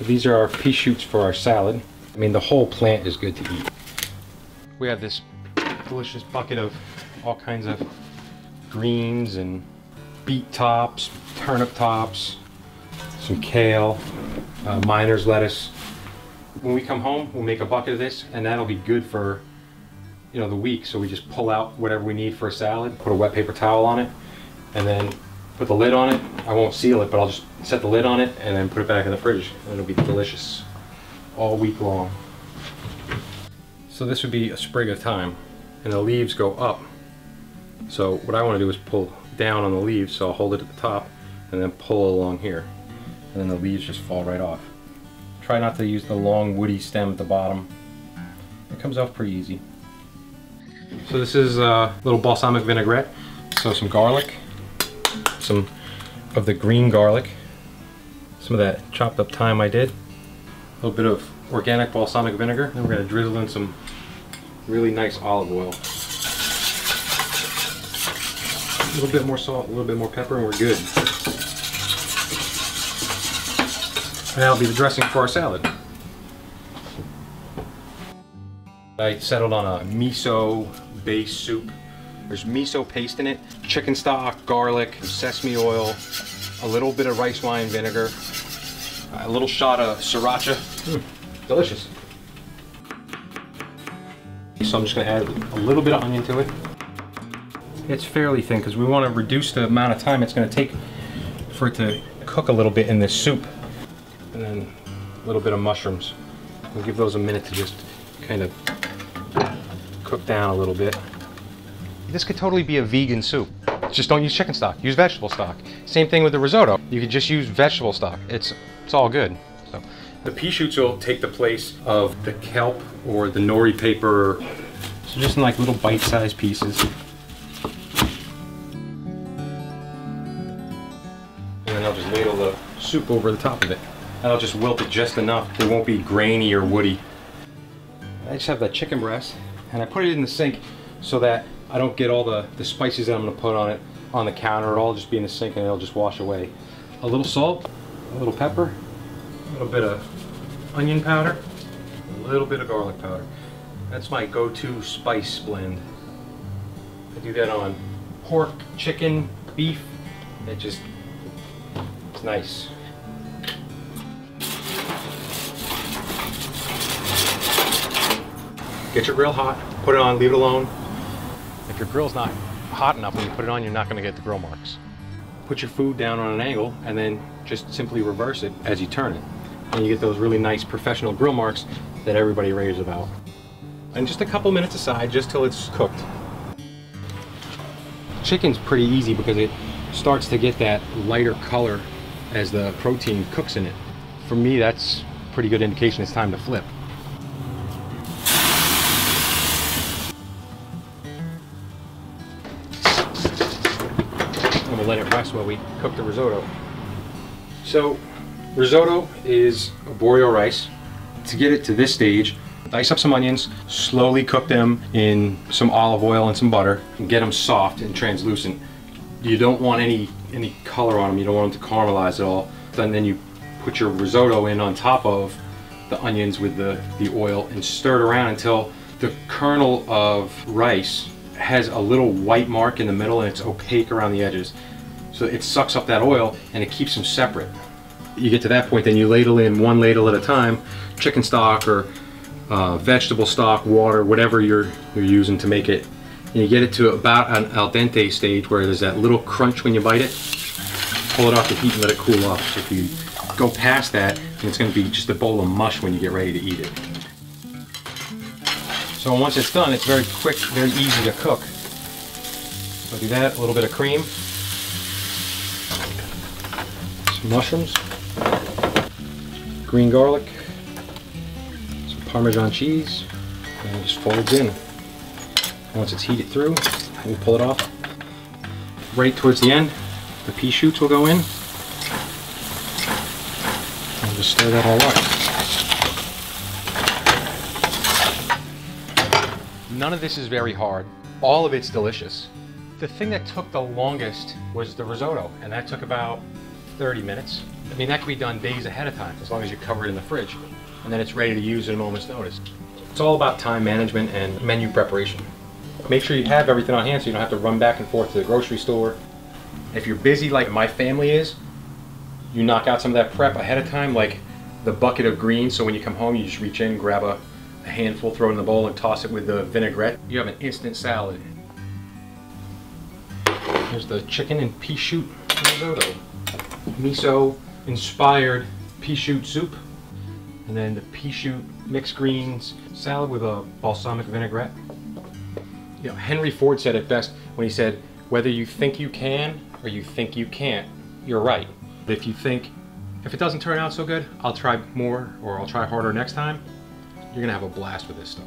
these are our pea shoots for our salad. I mean, the whole plant is good to eat. We have this delicious bucket of all kinds of greens and beet tops, turnip tops, some kale, miner's lettuce. When we come home, we'll make a bucket of this, and that'll be good for, you know, the week. So we just pull out whatever we need for a salad, put a wet paper towel on it, and then put the lid on it. I won't seal it, but I'll just set the lid on it and then put it back in the fridge, and it'll be delicious all week long. So this would be a sprig of thyme, and the leaves go up. So what I want to do is pull down on the leaves, so I'll hold it at the top and then pull along here, and then the leaves just fall right off. Try not to use the long woody stem at the bottom. It comes off pretty easy. So this is a little balsamic vinaigrette. So some garlic, some of the green garlic, some of that chopped up thyme I did, a little bit of organic balsamic vinegar, then we're going to drizzle in some really nice olive oil. A little bit more salt, a little bit more pepper, and we're good. And that'll be the dressing for our salad. I settled on a miso base soup. There's miso paste in it, chicken stock, garlic, sesame oil, a little bit of rice wine vinegar, a little shot of sriracha. Delicious. So I'm just going to add a little bit of onion to it. It's fairly thin because we want to reduce the amount of time it's going to take for it to cook a little bit in this soup. And then a little bit of mushrooms. We'll give those a minute to just kind of cook down a little bit. This could totally be a vegan soup. Just don't use chicken stock, use vegetable stock. Same thing with the risotto. You could just use vegetable stock. It's all good. So the pea shoots will take the place of the kelp or the nori paper. So just in like little bite-sized pieces. And then I'll just ladle the soup over the top of it. And I'll just wilt it just enough. It won't be grainy or woody. I just have that chicken breast, and I put it in the sink so that I don't get all the spices that I'm going to put on it on the counter. It'll all just be in the sink and it'll just wash away. A little salt, a little pepper, a little bit of onion powder, a little bit of garlic powder. That's my go-to spice blend. I do that on pork, chicken, beef. It's nice. Get your grill hot, put it on, leave it alone. If your grill's not hot enough when you put it on, you're not going to get the grill marks. Put your food down on an angle and then just simply reverse it as you turn it. And you get those really nice professional grill marks that everybody raves about. And just a couple minutes aside, just till it's cooked. Chicken's pretty easy because it starts to get that lighter color as the protein cooks in it. For me, that's a pretty good indication it's time to flip. And we'll let it rest while we cook the risotto. So, risotto is arborio rice. To get it to this stage, dice up some onions, slowly cook them in some olive oil and some butter, and get them soft and translucent. You don't want any color on them, you don't want them to caramelize at all. And then you put your risotto in on top of the onions with the oil and stir it around until the kernel of rice has a little white mark in the middle and it's opaque around the edges. So it sucks up that oil and it keeps them separate. You get to that point, then you ladle in one ladle at a time, chicken stock or vegetable stock, water, whatever you're using to make it. And you get it to about an al dente stage where there's that little crunch when you bite it. Pull it off the heat and let it cool off. So if you go past that, it's going to be just a bowl of mush when you get ready to eat it. So once it's done, it's very quick, very easy to cook. So do that, a little bit of cream, some mushrooms, green garlic, some Parmesan cheese, and it just folds in. Once it's heated through, we'll pull it off. Right towards the end, the pea shoots will go in. And just stir that all up. None of this is very hard. All of it's delicious. The thing that took the longest was the risotto, and that took about 30 minutes. I mean, that can be done days ahead of time, as long as you cover it in the fridge. And then it's ready to use at a moment's notice. It's all about time management and menu preparation. Make sure you have everything on hand so you don't have to run back and forth to the grocery store. If you're busy like my family is, you knock out some of that prep ahead of time, like the bucket of greens, so when you come home you just reach in, grab a handful, throw it in the bowl and toss it with the vinaigrette. You have an instant salad. Here's the chicken and pea shoot risotto. Miso inspired pea shoot soup. And then the pea shoot mixed greens salad with a balsamic vinaigrette. You know, Henry Ford said it best when he said, whether you think you can or you think you can't, you're right. If you think, if it doesn't turn out so good, I'll try more or I'll try harder next time, you're gonna have a blast with this stuff.